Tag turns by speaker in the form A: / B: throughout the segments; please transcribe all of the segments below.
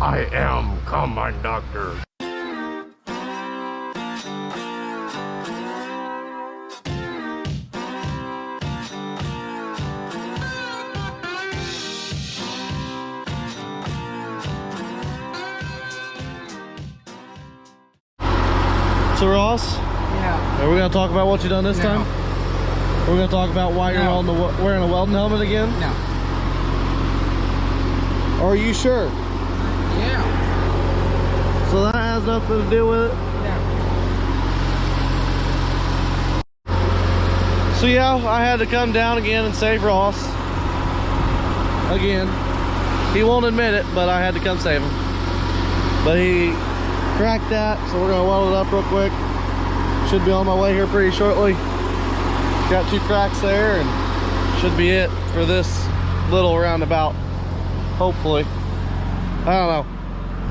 A: I am Combine Doctor.
B: So Ross,
C: Yeah.
B: are we gonna talk about what you done this time? We're gonna talk about why you're wearing a welding helmet again?
C: No.
B: Are you sure?
C: Yeah.
B: So that has nothing to do with it?
C: Yeah.
B: So yeah, I had to come down again and save Ross. Again. He won't admit it, but I had to come save him. But he cracked that, so we're gonna weld it up real quick. Should be on my way here pretty shortly. Got 2 cracks there and should be it for this little roundabout. Hopefully. I don't know.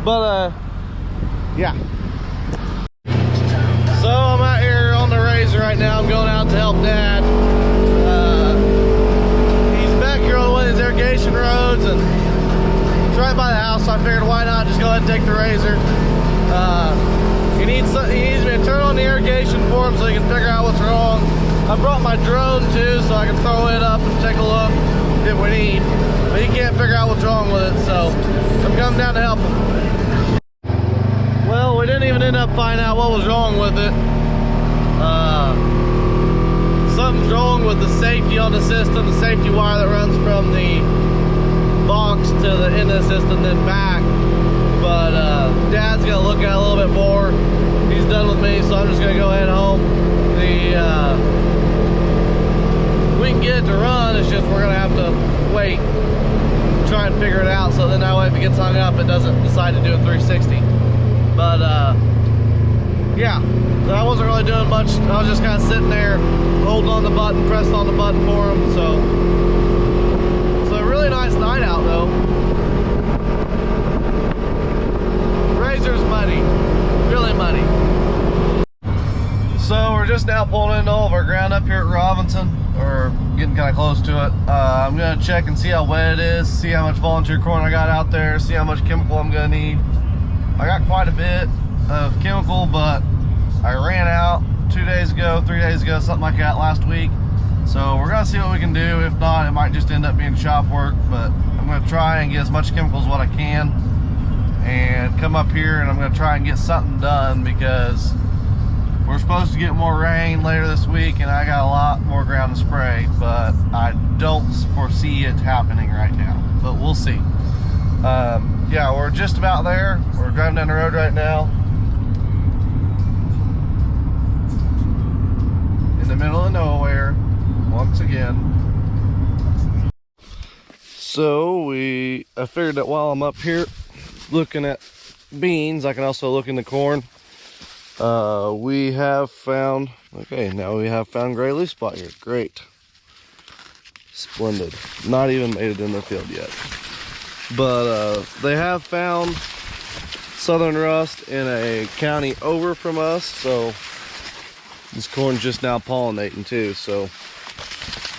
B: But yeah. So I'm out here on the razor right now. I'm going out to help Dad. He's back here on one of these irrigation roads and it's right by the house, so I figured why not just go ahead and take the razor. He needs me to turn on the irrigation for him so he can figure out what's wrong. I brought my drone too so I can throw it up and take a look if we need. But he can't figure out what's wrong with it, so I'm coming down to help him. Well, we didn't even end up finding out what was wrong with it. Something's wrong with the safety on the system, the safety wire that runs from the box to the end of the system, then back. But Dad's gonna look at it a little bit more. He's done with me, so I'm just gonna go ahead home. We can get it to run, it's just we're gonna have to wait, try and figure it out, so then that way if it gets hung up, it doesn't decide to do a 360. But yeah, so I wasn't really doing much. I was just kind of sitting there, holding on the button, pressing on the button for him. So a really nice night out though. Razor's muddy, really muddy. So we're just now pulling into all of our ground up here at Robinson, or getting kind of close to it. I'm gonna check and see how wet it is, see how much volunteer corn I got out there, see how much chemical I'm gonna need. I got quite a bit of chemical, but I ran out 2 days ago, 3 days ago, something like that last week. So we're gonna see what we can do. If not, it might just end up being shop work, but I'm gonna try and get as much chemical as what I can and come up here, and I'm gonna try and get something done because we're supposed to get more rain later this week and I got a lot more ground to spray, but I don't foresee it happening right now, but we'll see. Yeah, we're just about there. We're driving down the road right now. In the middle of nowhere, once again. So I figured that while I'm up here looking at beans, I can also look in the corn. We have found, okay, now we have found gray leaf spot here. Great. Splendid. Not even made it in the field yet. But they have found southern rust in a county over from us, so this corn's just now pollinating too. So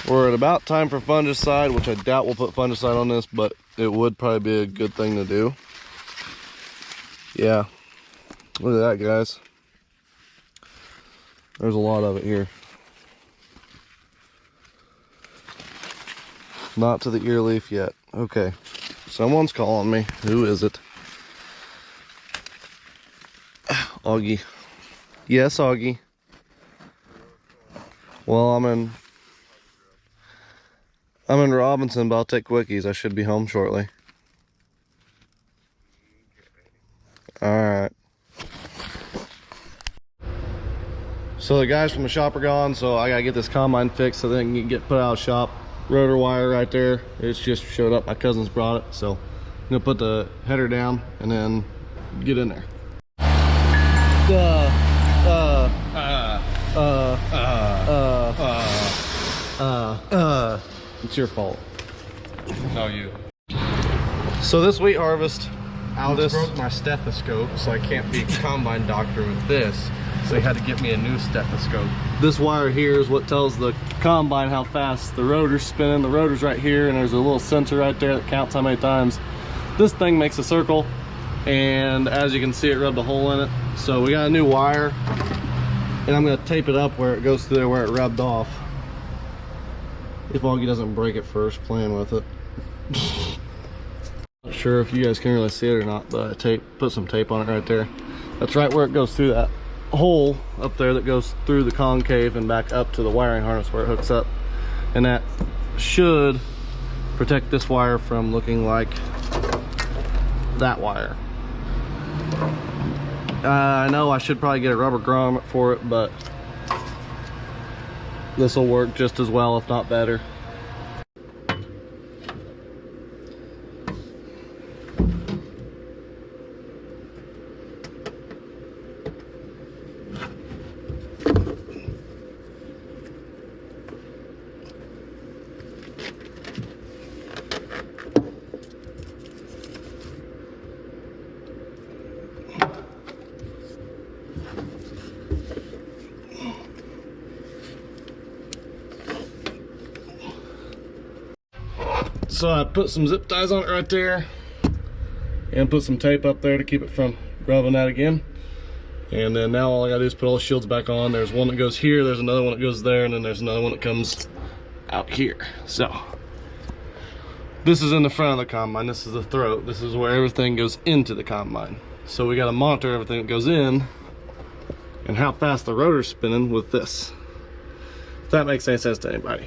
B: we're at about time for fungicide, which I doubt we'll put fungicide on this, but it would probably be a good thing to do. Yeah, look at that, guys. There's a lot of it here. Not to the ear leaf yet. Okay. Someone's calling me. Who is it? Augie. Yes, Augie. Well, I'm in Robinson, but I'll take quickies. I should be home shortly. Alright. So the guys from the shop are gone, so I gotta get this combine fixed so then it can get put out of shop. Rotor wire right there, it's just showed up. My cousin's brought it, so I'm gonna put the header down and then get in there. It's your fault.
A: No, you.
B: So this wheat harvest,
A: Alex broke my stethoscope, so I can't be a combine doctor with this. So he had to get me a new stethoscope.
B: this wire here is what tells the combine how fast the rotor's spinning. The rotor's right here, and there's a little sensor right there that counts how many times this thing makes a circle. and as you can see, it rubbed a hole in it. So we got a new wire, and I'm gonna tape it up where it goes through there where it rubbed off. If Augie doesn't break it first playing with it. Not sure if you guys can really see it or not, but I put some tape on it right there. That's right where it goes through that hole up there that goes through the concave and back up to the wiring harness where it hooks up. And that should protect this wire from looking like that wire. I know I should probably get a rubber grommet for it, but this will work just as well, if not better. So I put some zip ties on it right there and put some tape up there to keep it from rubbing that again. And then now all I gotta do is put all the shields back on. There's one that goes here, there's another one that goes there, and then there's another one that comes out here. So this is in the front of the combine, this is the throat, this is where everything goes into the combine. So we gotta monitor everything that goes in and how fast the rotor's spinning with this. If that makes any sense to anybody.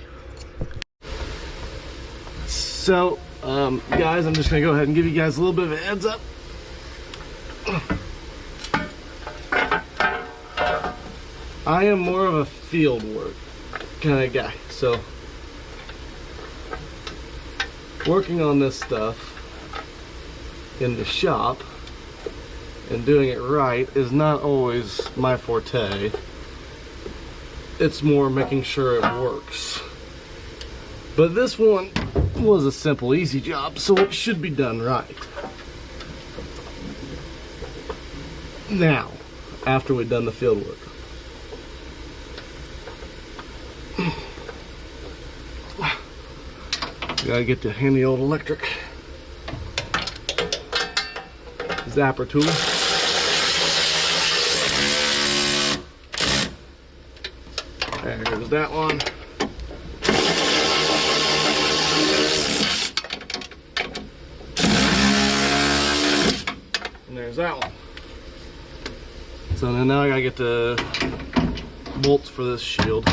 B: So, guys, I'm just gonna go ahead and give you guys a little bit of a heads up. I am more of a field work kind of guy, so working on this stuff in the shop and doing it right is not always my forte. It's more making sure it works. But this one was a simple, easy job, so it should be done right. Now, after we've done the field work, gotta get the handy old electric zapper tool. There's that one. And there's that one. So then now I gotta get the bolts for this shield.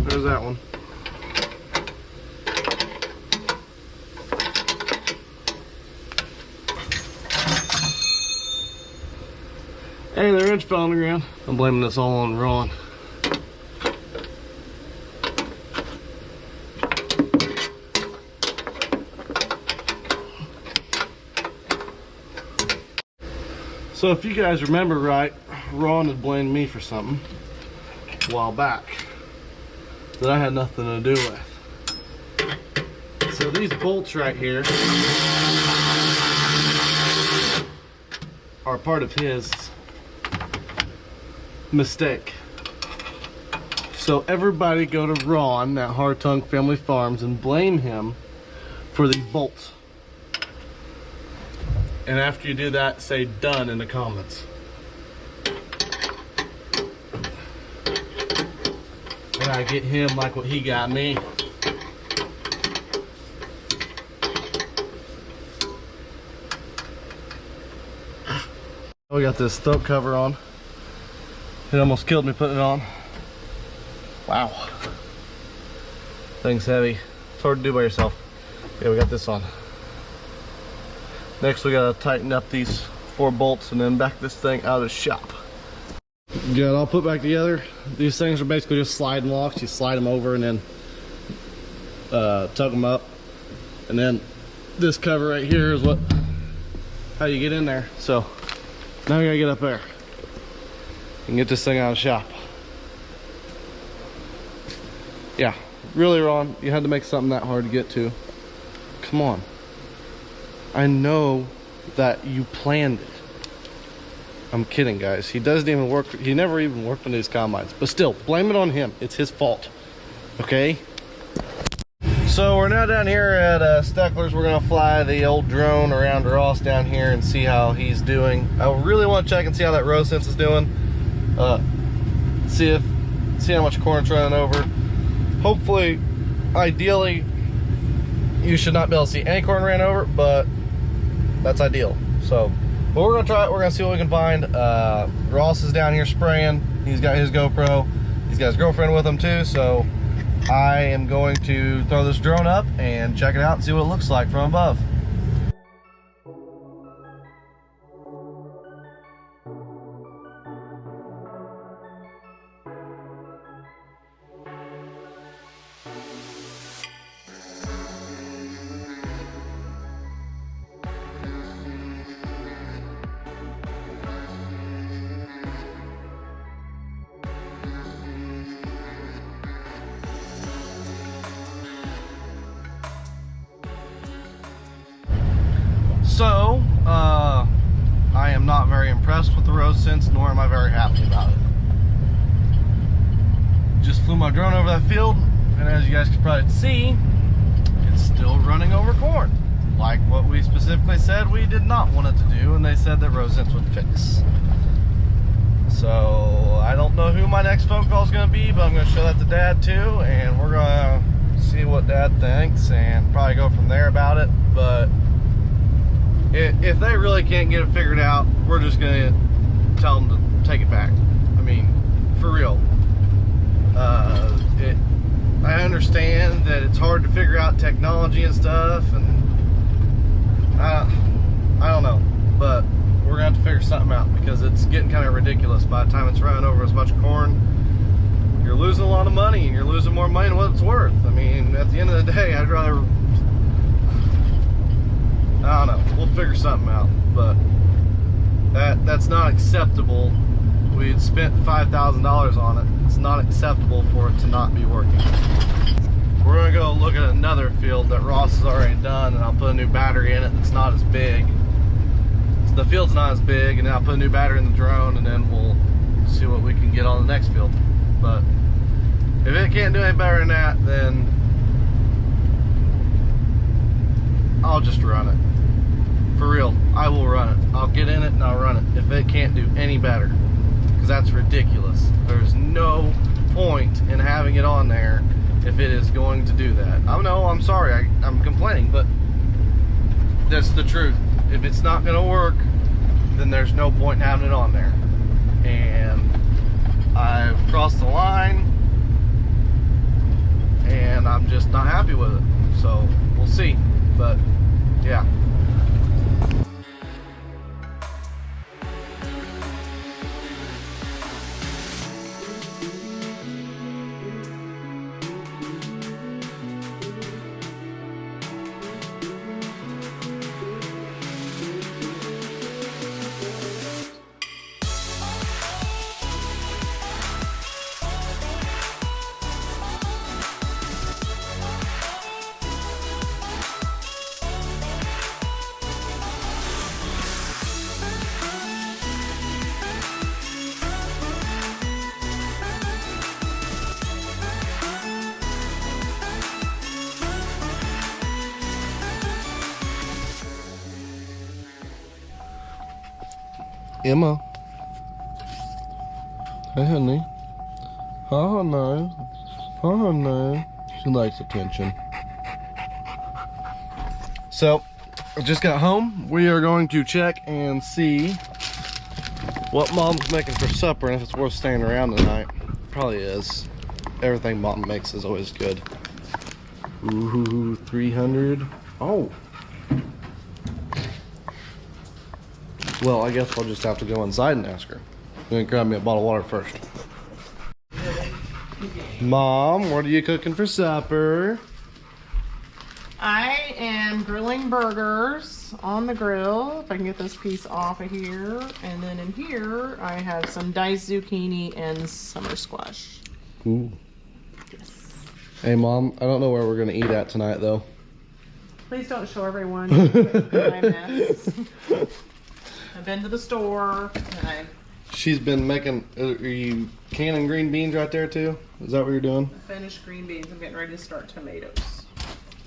B: There's that one. Hey, the wrench fell on the ground. I'm blaming this all on Ron. So if you guys remember right, Ron had blamed me for something a while back that I had nothing to do with. So these bolts right here are part of his mistake. So everybody go to Ron at Hard Tongue Family Farms and blame him for these bolts. And after you do that, say done in the comments. And I get him like what he got me. We got this throat cover on. It almost killed me putting it on. Wow. Thing's heavy. It's hard to do by yourself. Yeah, we got this on. Next we gotta tighten up these 4 bolts and then back this thing out of the shop. Get it all put back together. These things are basically just sliding locks. You slide them over and then tug them up, and then this cover right here is how you get in there. So now we gotta get up there and get this thing out of the shop. Yeah, really, Ron, you had to make something that hard to get to. Come on. I know that you planned it. I'm kidding, guys. He doesn't even work. He never even worked on these combines. But still, blame it on him. It's his fault. Okay? So we're now down here at Steckler's. We're gonna fly the old drone around Ross down here and see how he's doing. I really want to check and see how that row sense is doing. See how much corn it's running over. Hopefully, ideally, you should not be able to see any corn ran over, but that's ideal. So, but we're gonna try it. We're gonna see what we can find. Ross is down here spraying. He's got his GoPro. He's got his girlfriend with him too. So I am going to throw this drone up and check it out and see what it looks like from above. So, I am not very impressed with the row sense, nor am I very happy about it. Just flew my drone over that field, and as you guys can probably see, it's still running over corn. Like what we specifically said we did not want it to do, and they said that row sense would fix. So, I don't know who my next phone call is going to be, but I'm going to show that to Dad too, and we're going to see what Dad thinks, and probably go from there about it. But if they really can't get it figured out, we're just gonna tell them to take it back. I mean, for real. I understand that it's hard to figure out technology and stuff, and I don't know, but we're gonna have to figure something out because it's getting kind of ridiculous. By the time it's running over as much corn, you're losing a lot of money, and you're losing more money than what it's worth. I mean, at the end of the day, I'd rather, I don't know, we'll figure something out, but that's not acceptable. We had spent $5,000 on it. It's not acceptable for it to not be working. We're gonna go look at another field that Ross has already done, and I'll put a new battery in it that's not as big. So the field's not as big, and then I'll put a new battery in the drone, and then we'll see what we can get on the next field. But if it can't do any better than that, then I'll just run it. For real, I will run it. I'll get in it and I'll run it if it can't do any better, because that's ridiculous. There's no point in having it on there if it is going to do that. I know, I'm sorry, I'm complaining, but that's the truth. If it's not going to work, then there's no point in having it on there. And I've crossed the line, and I'm just not happy with it. So we'll see, but yeah. Emma. Hey, honey. Hi, honey. Hi, honey. She likes attention. So, I just got home. We are going to check and see what Mom's making for supper and if it's worth staying around tonight. Probably is. Everything Mom makes is always good. Ooh, 300. Oh. Well, I guess I'll just have to go inside and ask her. I'm gonna grab me a bottle of water first. Mom, what are you cooking for supper?
C: I am grilling burgers on the grill. If I can get this piece off of here. And then in here, I have some diced zucchini and summer squash.
B: Ooh.
C: Yes.
B: Hey, Mom, I don't know where we're going to eat at tonight, though.
C: Please don't show everyone my mess. I've been to the store and
B: She's been making, are you canning green beans right there, too? Is that what you're doing?
C: I finished green beans. I'm getting ready to start tomatoes.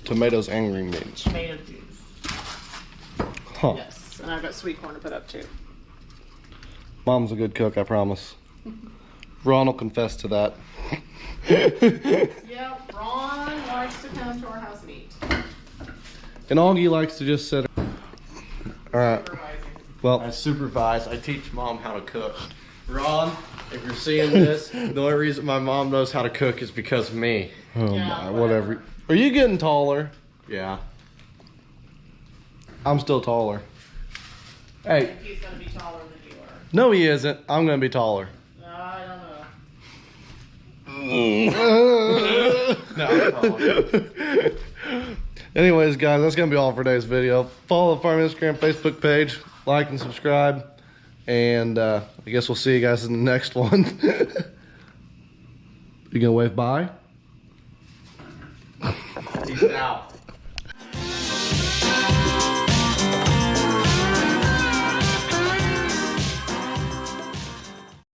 B: Tomatoes and green beans.
C: Tomato juice.
B: Huh.
C: Yes, and I've got sweet corn to put up too.
B: Mom's a good cook, I promise. Ron will confess to that.
C: Yep, Ron likes to come to our house and eat.
B: And Augie likes to just sit. Alright. Well,
A: I supervise. I teach Mom how to cook. Ron, if you're seeing this, the only reason my mom knows how to cook is because of me.
B: oh
C: Yeah,
B: my, whatever. Are you getting taller?
A: Yeah.
B: I'm still taller.
C: I
B: Hey,
C: think he's gonna be taller than you are.
B: no he isn't. I'm gonna be taller.
C: I don't know.
A: No.
B: Anyways, guys, that's gonna be all for today's video. Follow the farm Instagram, Facebook page, like and subscribe, and I guess we'll see you guys in the next one. You gonna wave bye?
A: Peace out.